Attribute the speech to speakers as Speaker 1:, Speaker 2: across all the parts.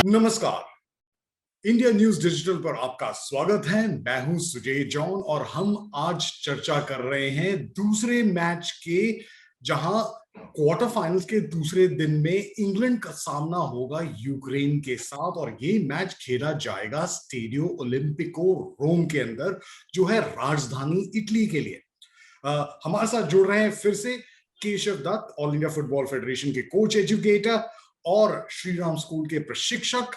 Speaker 1: नमस्कार। India news digital पर आपका स्वागत है। मैं हूं सुजय जॉन और हम आज चर्चा कर रहे हैं दूसरे मैच के, जहां क्वार्टर फाइनल्स के दूसरे दिन में इंग्लैंड का सामना होगा यूक्रेन के साथ और ये मैच खेला जाएगा स्टेडियो ओलंपिको रोम के अंदर, जो है राजधानी इटली के लिए। हमारे साथ जुड़ रहे हैं फिर से Keshav Dutt, all India football federation के कोच एजुकेटर और श्रीराम स्कूल के प्रशिक्षक,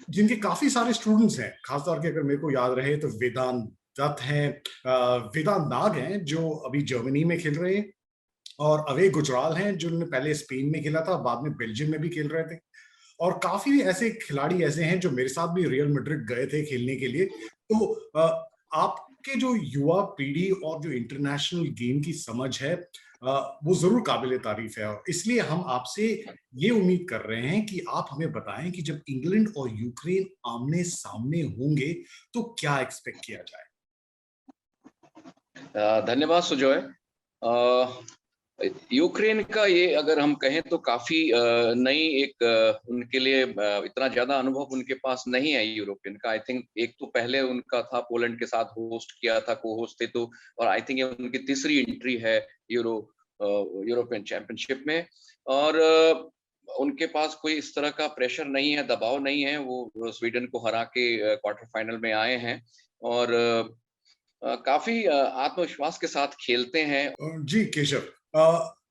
Speaker 1: जिनके काफी सारे स्टूडेंट्स हैं। खासतौर के अगर मेरे को याद रहे तो वेदांत दत्त हैं, वेदांत नाग हैं जो अभी जर्मनी में खेल रहे हैं, और अवय गुजराल हैं जिन्होंने पहले स्पेन में खेला था, बाद में बेल्जियम में भी खेल रहे थे। और काफी ऐसे खिलाड़ी ऐसे हैं जो मेरे साथ भी रियल मैड्रिड गए थे खेलने के लिए। तो आपके जो युवा पीढ़ी और जो इंटरनेशनल गेम की समझ है, वो जरूर काबिल तारीफ है, और इसलिए हम आपसे ये उम्मीद कर रहे हैं कि आप हमें बताएं कि जब इंग्लैंड और यूक्रेन आमने सामने होंगे तो क्या एक्सपेक्ट किया जाए।
Speaker 2: धन्यवाद सुजय। यूक्रेन का ये अगर हम कहें तो काफी नई एक उनके लिए इतना ज्यादा अनुभव उनके पास नहीं है यूरोपियन का। आई थिंक एक तो पहले उनका था पोलैंड के साथ होस्ट किया था, को होस्ट थे तो, और आई थिंक ये उनकी तीसरी एंट्री है यूरोपियन चैंपियनशिप में। और उनके पास कोई इस तरह का प्रेशर नहीं है, दबाव नहीं है। वो स्वीडन को हरा के क्वार्टर फाइनल में आए हैं और काफी आत्मविश्वास के साथ खेलते हैं।
Speaker 1: जी केशव,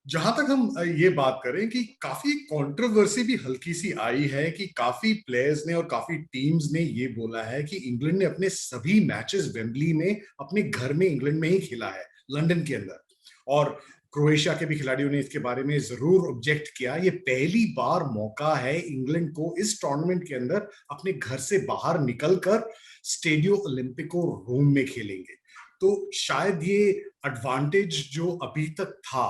Speaker 1: जहां तक हम ये बात करें कि काफी कंट्रोवर्सी भी हल्की सी आई है कि काफी प्लेयर्स ने और काफी टीम्स ने ये बोला है कि इंग्लैंड ने अपने सभी मैचेस वेम्बली में अपने घर में इंग्लैंड में ही खेला है, लंदन के अंदर। और क्रोएशिया के भी खिलाड़ियों ने इसके बारे में जरूर ऑब्जेक्ट किया। ये पहली बार मौका है इंग्लैंड को इस टूर्नामेंट के अंदर अपने घर से बाहर निकलकर स्टेडियो ओलंपिको रोम में खेलेंगे। तो शायद ये एडवांटेज जो अभी तक था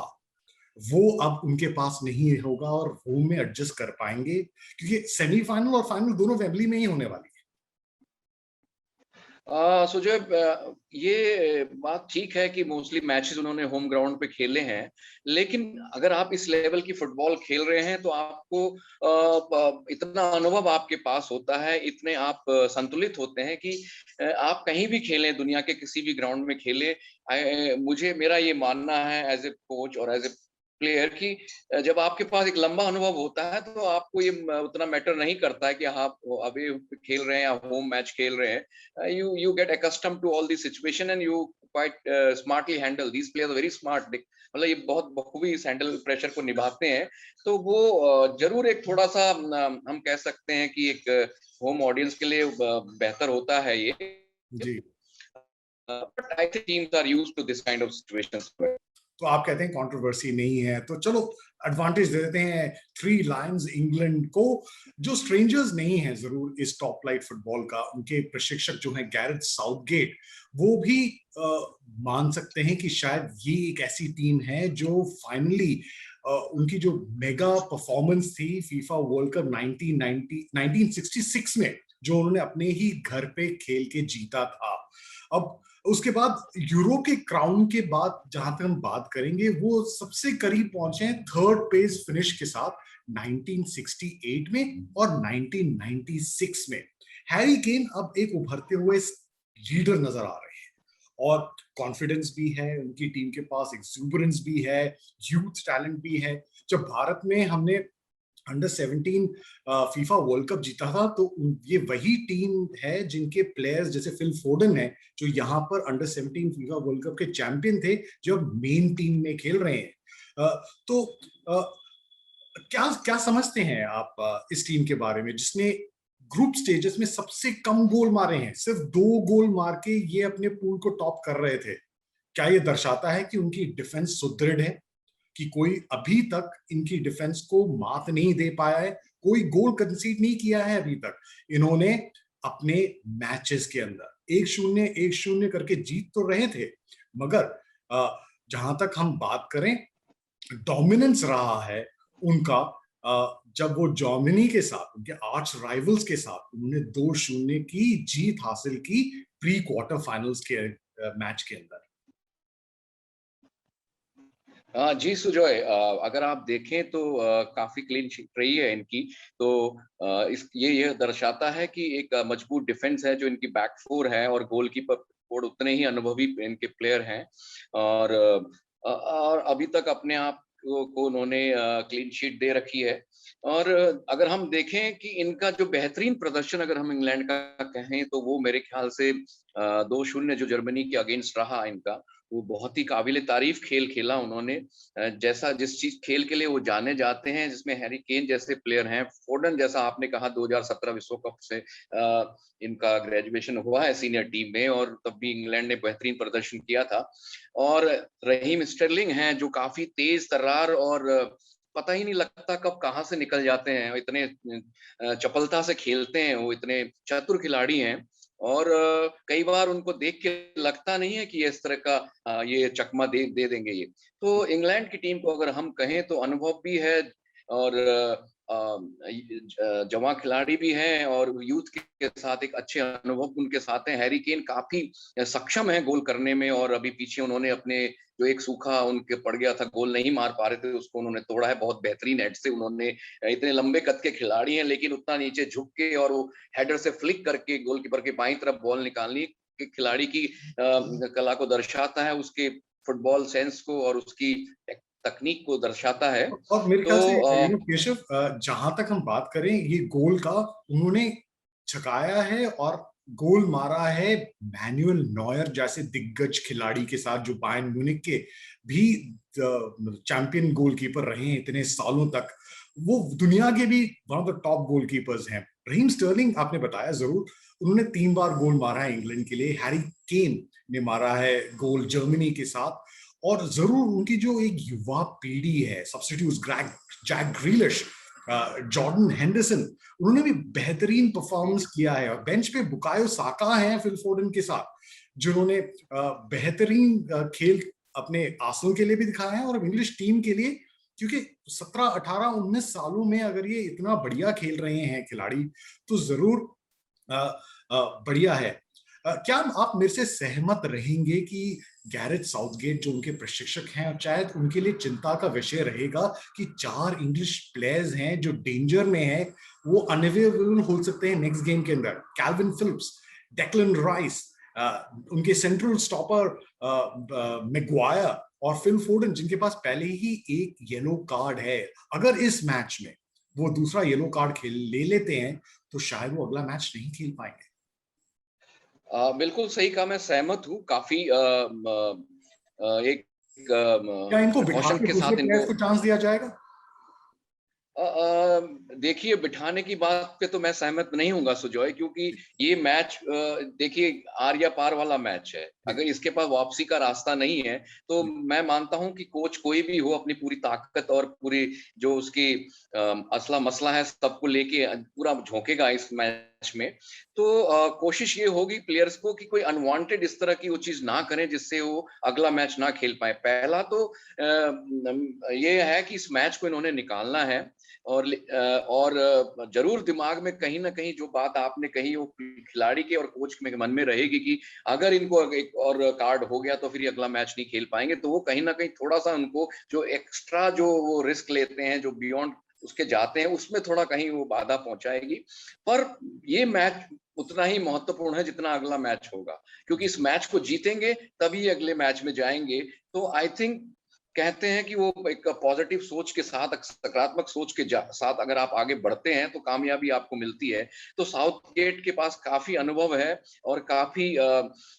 Speaker 1: वो अब उनके पास नहीं होगा और होम में एडजस्ट कर पाएंगे, क्योंकि सेमीफाइनल और फाइनल दोनों वेम्बली में ही होने वाली है।
Speaker 2: सुजय, ये बात ठीक है कि मोस्टली मैचेस उन्होंने होम ग्राउंड पे खेले हैं, लेकिन अगर आप इस लेवल की फुटबॉल खेल रहे हैं तो आपको इतना अनुभव आपके पास होता है, इतने आप संतुलित होते हैं कि आप कहीं भी खेलें, दुनिया के किसी भी ग्राउंड में खेलें। मुझे मेरा ये मानना है एज ए कोच और एज ए प्लेयर की जब आपके पास एक लंबा अनुभव होता है तो आपको ये उतना मैटर नहीं करता है कि आप अवे खेल रहे हैं या होम मैच खेल रहे हैं। you get accustomed to all these situation and you quite smartly handle these players are very smart। मतलब ये बहुत बखूबी इस हैंडल प्रेशर को निभाते हैं। तो वो जरूर एक थोड़ा सा हम कह सकते हैं कि एक होम ऑडियंस के लिए बेहतर होता है ये।
Speaker 1: जी,
Speaker 2: but I think teams are used to this kind of situations।
Speaker 1: तो आप कहते हैं कंट्रोवर्सी नहीं है, तो चलो एडवांटेज दे देते हैं थ्री लायंस इंग्लैंड को, जो स्ट्रेंजर्स नहीं है जरूर इस टॉप फ्लाइट फुटबॉल का। उनके प्रशिक्षक जो हैं गैरेथ साउथगेट, वो भी मान सकते हैं कि शायद ये एक ऐसी टीम है जो फाइनली उनकी जो मेगा परफॉर्मेंस थी फीफा वर्ल्ड कप 1966 में, जो उन्होंने अपने ही घर पे खेल के जीता था। अब उसके बाद यूरो के क्राउन के बाद जहां तक हम बात करेंगे, वो सबसे करीब पहुंचे हैं थर्ड पेज फिनिश के साथ 1968 में और 1996 में। हैरी केन अब एक उभरते हुए लीडर नजर आ रहे हैं, और कॉन्फिडेंस भी है उनकी टीम के पास, एक्सुबरेंस भी है, यूथ टैलेंट भी है। जब भारत में हमने अंडर 17 फीफा वर्ल्ड कप जीता था, तो ये वही टीम है जिनके प्लेयर्स जैसे फिल फोर्डन है, जो यहाँ पर अंडर 17 फीफा वर्ल्ड कप के चैंपियन थे, जो मेन टीम में खेल रहे हैं। तो क्या क्या समझते हैं आप इस टीम के बारे में, जिसने ग्रुप स्टेजेस में सबसे कम गोल मारे हैं, सिर्फ 2 गोल मार के ये अपने पूल को टॉप कर रहे थे। क्या ये दर्शाता है कि उनकी डिफेंस सुदृढ़ है, कि कोई अभी तक इनकी डिफेंस को मात नहीं दे पाया है, कोई गोल कंसीड नहीं किया है अभी तक इन्होंने अपने मैचेस के अंदर? 1-0 करके जीत तो रहे थे, मगर जहां तक हम बात करें, डोमिनेंस रहा है उनका। जब वो जर्मनी के साथ, उनके आर्च राइवल्स के साथ, उन्होंने 2-0 की जीत हासिल की प्री क्वार्टर फाइनल्स के मैच के अंदर।
Speaker 2: जी सुजॉय, अगर आप देखें तो काफी क्लीन शीट रही है इनकी। तो इस ये दर्शाता है कि एक मजबूत डिफेंस है जो इनकी बैक फोर है, और गोलकीपर और उतने ही अनुभवी इनके प्लेयर हैं। और और अभी तक अपने आप को उन्होंने क्लीन शीट दे रखी है। और अगर हम देखें कि इनका जो बेहतरीन प्रदर्शन अगर हम इंग्लैंड का कहें, तो वो मेरे ख्याल से 2-0 जो जर्मनी के अगेंस्ट रहा इनका, वो बहुत ही काबिल तारीफ खेल खेला उन्होंने। जैसा जिस चीज खेल के लिए वो जाने जाते हैं, जिसमें हैरी केन जैसे प्लेयर हैं, फोर्डन जैसा आपने कहा 2017 विश्व कप से इनका ग्रेजुएशन हुआ है सीनियर टीम में, और तब भी इंग्लैंड ने बेहतरीन प्रदर्शन किया था। और रहीम स्टर्लिंग हैं जो काफी तेज तर्रार, और पता ही नहीं लगता कब कहाँ से निकल जाते हैं, इतने चपलता से खेलते हैं, वो इतने चतुर खिलाड़ी हैं। और कई बार उनको देख के लगता नहीं है कि इस तरह का ये चकमा दे दे देंगे ये। तो इंग्लैंड की टीम को अगर हम कहें तो अनुभव भी है, और जवां खिलाड़ी भी हैं, और यूथ के साथ एक अच्छे अनुभव उनके साथ हैं। हैरी केन काफी सक्षम है गोल करने में, और अभी पीछे उन्होंने अपने जो एक सूखा उनके पड़ गया था, गोल नहीं मार पा रहे थे, उसको उन्होंने तोड़ा है बहुत बेहतरीन हेड से। उन्होंने इतने लंबे कद के खिलाड़ी हैं, लेकिन उतना नीचे झुक के और वो हेडर से फ्लिक करके गोलकीपर के बाईं तरफ बॉल निकालनी कि खिलाड़ी की कला को दर्शाता है, उसके फुटबॉल सेंस को और उसकी तकनीक को दर्शाता है।
Speaker 1: और मेरे
Speaker 2: तो
Speaker 1: ख्याल से केशव, जहां तक हम बात करें ये गोल का, उन्होंने छकाया है और गोल मारा है मैनुअल नॉयर जैसे दिग्गज खिलाड़ी के साथ, जो बायर्न म्यूनिख के भी चैंपियन गोलकीपर रहे हैं इतने सालों तक। वो दुनिया के भी one of the top goalkeepers हैं। रहीम स्टर्लिंग आपने बताया जरूर, उन्होंने 3 बार गोल मारा है इंग्लैंड के लिए। हैरी केन ने मारा है गोल जर्मनी के साथ। और जरूर उनकी जो एक युवा पीढ़ी है, substitutes Jack Grealish, Jordan Henderson, उन्होंने भी बेहतरीन परफॉर्मेंस किया है। और बेंच पे बुकायो साका हैं फिल फोर्डन के साथ, जिन्होंने बेहतरीन खेल अपने आंसुओं के लिए भी दिखाया है और इंग्लिश टीम के लिए। क्योंकि 17, 18, 19 सालों में अगर ये इतना बढ़िया खेल रहे हैं खिलाड़ी, तो जरूर बढ़िया है। क्या आप मेरे से सहमत रहेंगे कि गैरेथ साउथगेट जो उनके प्रशिक्षक हैं, और शायद उनके लिए चिंता का विषय रहेगा कि 4 इंग्लिश प्लेयर्स हैं जो डेंजर में हैं, वो अनअवेलेबल हो सकते हैं नेक्स्ट गेम के अंदर? कैल्विन फिलिप्स, डेक्लन राइस, उनके सेंट्रल स्टॉपर मैग्वायर और फिल फोर्डन, जिनके पास पहले ही एक येलो कार्ड है। अगर इस मैच में वो दूसरा येलो कार्ड खेल ले लेते हैं, तो शायद वो अगला मैच नहीं खेल पाएंगे।
Speaker 2: बिल्कुल सही कहा, मैं सहमत हूँ काफी। एक
Speaker 1: क्या इनको बिठा
Speaker 2: कौशन
Speaker 1: के
Speaker 2: के
Speaker 1: दूसरे
Speaker 2: साथ
Speaker 1: प्लेयर्स
Speaker 2: इनको
Speaker 1: को चांस दिया जाएगा?
Speaker 2: देखिए, बिठाने की बात पे तो मैं सहमत नहीं हूँगा सुजॉय, क्योंकि ये मैच देखिए आर या पार वाला मैच है। अगर इसके पास वापसी का रास्ता नहीं है, तो मैं मानता हूँ कि कोच कोई भी हो अपनी पूरी ताकत और पूरी जो उसकी असला मसला है सबको लेके पूरा झोंकेगा इस मैच में। तो कोशिश ये होगी प्लेयर्स को कि कोई अनवांटेड इस तरह की वो चीज ना करें जिससे वो अगला मैच ना खेल पाए। पहला तो ये है कि इस मैच को इन्होंने निकालना है। और जरूर दिमाग में कहीं ना कहीं जो बात आपने कही वो खिलाड़ी के और कोच के मन में रहेगी कि अगर इनको एक और कार्ड हो गया तो फिर ये अगला मैच नहीं खेल पाएंगे। तो वो कहीं ना कहीं थोड़ा सा उनको जो एक्स्ट्रा जो वो रिस्क लेते हैं, जो बियॉन्ड उसके जाते हैं, उसमें थोड़ा कहीं वो बाधा पहुंचाएगी। पर ये मैच उतना ही महत्वपूर्ण है जितना अगला मैच होगा, क्योंकि इस मैच को जीतेंगे तभी अगले मैच में जाएंगे। तो आई थिंक कहते हैं कि वो एक पॉजिटिव सोच के साथ, सकारात्मक सोच के साथ अगर आप आगे बढ़ते हैं तो कामयाबी आपको मिलती है। तो साउथ गेट के पास काफी अनुभव है और काफी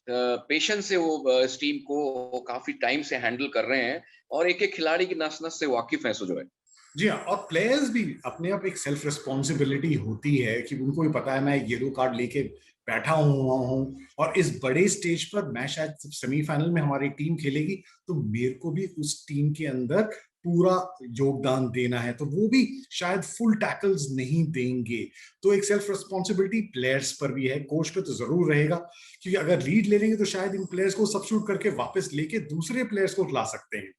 Speaker 2: पेशेंस से वो इस टीम को काफी टाइम से हैंडल कर रहे हैं, और एक एक खिलाड़ी की नस नस से वाकिफ है सुजोय।
Speaker 1: जी हाँ, और प्लेयर्स भी अपने आप एक सेल्फ रिस्पॉन्सिबिलिटी होती है कि उनको भी पता है मैं येलो कार्ड लेके बैठा हुआ हूँ, और इस बड़े स्टेज पर मैं शायद सेमीफाइनल में हमारी टीम खेलेगी, तो मेरे को भी उस टीम के अंदर पूरा योगदान देना है। तो वो भी शायद फुल टैकल्स नहीं देंगे। तो एक सेल्फ रिस्पॉन्सिबिलिटी प्लेयर्स पर भी है, कोच पे तो जरूर रहेगा, क्योंकि अगर लीड ले लेंगे तो शायद इन प्लेयर्स को सब्स्टिट्यूट करके वापस लेके दूसरे प्लेयर्स को ला सकते हैं।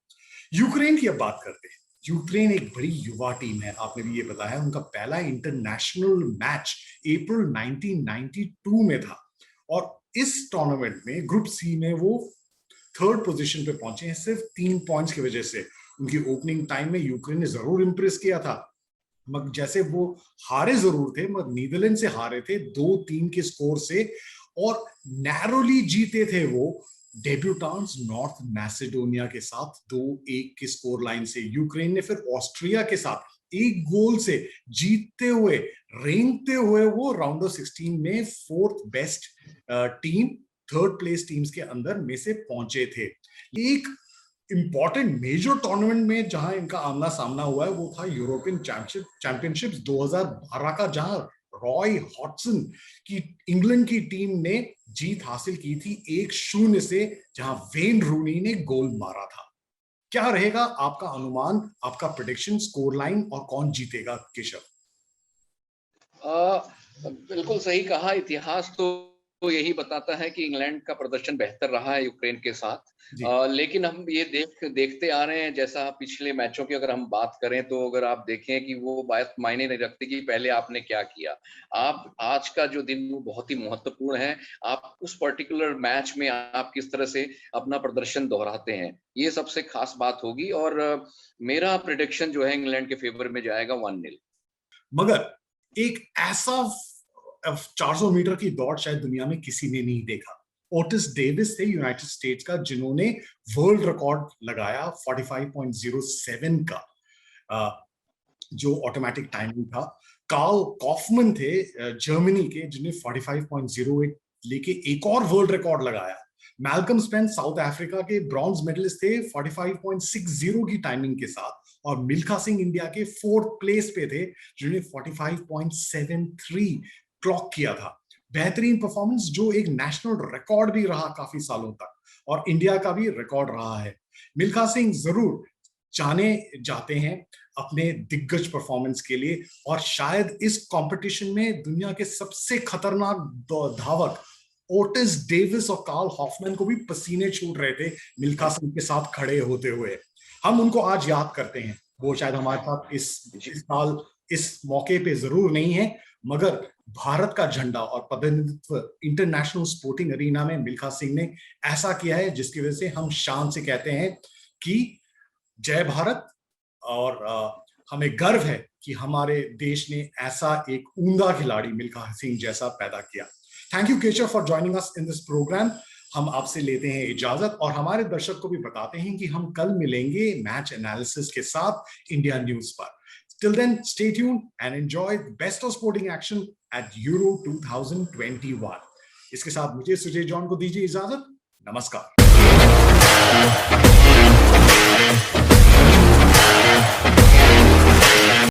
Speaker 1: यूक्रेन की अब बात करते हैं। यूक्रेन एक बड़ी युवा टीम है, आपने भी ये बताया। उनका पहला इंटरनेशनल मैच अप्रैल 1992 में था, और इस टूर्नामेंट में ग्रुप सी में वो 3rd पोजीशन पे पहुंचे हैं सिर्फ 3 पॉइंट्स की वजह से। उनकी ओपनिंग टाइम में यूक्रेन ने जरूर इंप्रेस किया था, मगर जैसे वो हारे जरूर थे, मगर नीदरलैंड से हारे थे 2-3 के स्कोर से, और नैरोली जीते थे वो डेब्यूटांट्स नॉर्थ मैसेडोनिया के साथ 2-1 की स्कोर लाइन से। यूक्रेन ने फिर ऑस्ट्रिया के साथ 1 गोल से जीतते हुए, रेंगते हुए वो राउंड ऑफ 16 में 4th best team, 3rd place teams के अंदर में से पहुंचे थे। एक इंपॉर्टेंट मेजर टूर्नामेंट में जहां इनका आमना सामना हुआ है वो था यूरोपियन चैंपियनशिप्स 2012 का, जहां रॉय हॉटसन की इंग्लैंड की टीम ने जीत हासिल की थी 1-0 से, जहां वेन रूनी ने गोल मारा था। क्या रहेगा आपका अनुमान, आपका प्रेडिक्शन, स्कोर लाइन और कौन जीतेगा केशव?
Speaker 2: बिल्कुल सही कहा। इतिहास तो यही बताता है कि इंग्लैंड का प्रदर्शन बेहतर रहा है यूक्रेन के साथ। लेकिन हम ये देखते आ रहे हैं, जैसा पिछले मैचों की अगर हम बात करें तो अगर आप देखें कि वो बात मायने नहीं रखती कि पहले आपने क्या किया। आप आज का जो दिन वो बहुत ही महत्वपूर्ण है। आप उस पर्टिकुलर मैच में आप किस तरह से अपना प्रदर्शन दोहराते हैं, ये सबसे खास बात होगी। और मेरा प्रेडिक्शन जो है इंग्लैंड के फेवर में जाएगा 1-0।
Speaker 1: मगर एक ऐसा 400 मीटर की दौड़ शायद दुनिया में किसी ने नहीं देखा। ओटिस डेविस थे यूनाइटेड स्टेट्स का, जिन्होंने वर्ल्ड रिकॉर्ड लगाया 45.07 का, जो ऑटोमेटिक टाइमिंग था। कार्ल कॉफमन थे जर्मनी के, जिन्हें 45.08 लेके एक और वर्ल्ड रिकॉर्ड लगाया। मैल्कम स्पेंस साउथ अफ्रीका के ब्रॉन्ज मेडलिस्ट थे 45.60 की टाइमिंग के साथ, और मिल्खा सिंह इंडिया के 4th प्लेस पे थे, जिन्होंने 45.73 क्लॉक किया था। बेहतरीन परफॉर्मेंस, जो एक नेशनल रिकॉर्ड भी रहा काफी सालों तक, और इंडिया का भी रिकॉर्ड रहा है। मिल्खा सिंह जरूर जाने जाते हैं अपने दिग्गज परफॉर्मेंस के लिए, और शायद इस कंपटीशन में दुनिया के सबसे खतरनाक धावक ओटिस डेविस और कार्ल हॉफमैन को भी पसीने छूट रहे थे मिल्खा सिंह के साथ खड़े होते हुए। हम उनको आज याद करते हैं। वो शायद हमारे साथ इस साल इस मौके पे जरूर नहीं है, मगर भारत का झंडा और प्रतिनिधित्व इंटरनेशनल स्पोर्टिंग अरीना में मिल्खा सिंह ने ऐसा किया है, जिसकी वजह से हम शान से कहते हैं कि जय भारत। और हमें गर्व है कि हमारे देश ने ऐसा एक उम्दा खिलाड़ी मिल्खा सिंह जैसा पैदा किया। Thank you Keshav for joining us in this programme. हम आपसे लेते हैं इजाजत, और हमारे दर्शक को भी बताते हैं कि हम कल मिलेंगे मैच एनालिसिस के साथ इंडिया न्यूज पर। Till then, stay tuned and enjoy the best of sporting action at Euro 2021. इसके साथ मुझे सुजय जॉन को दीजिए इजाजत। नमस्कार।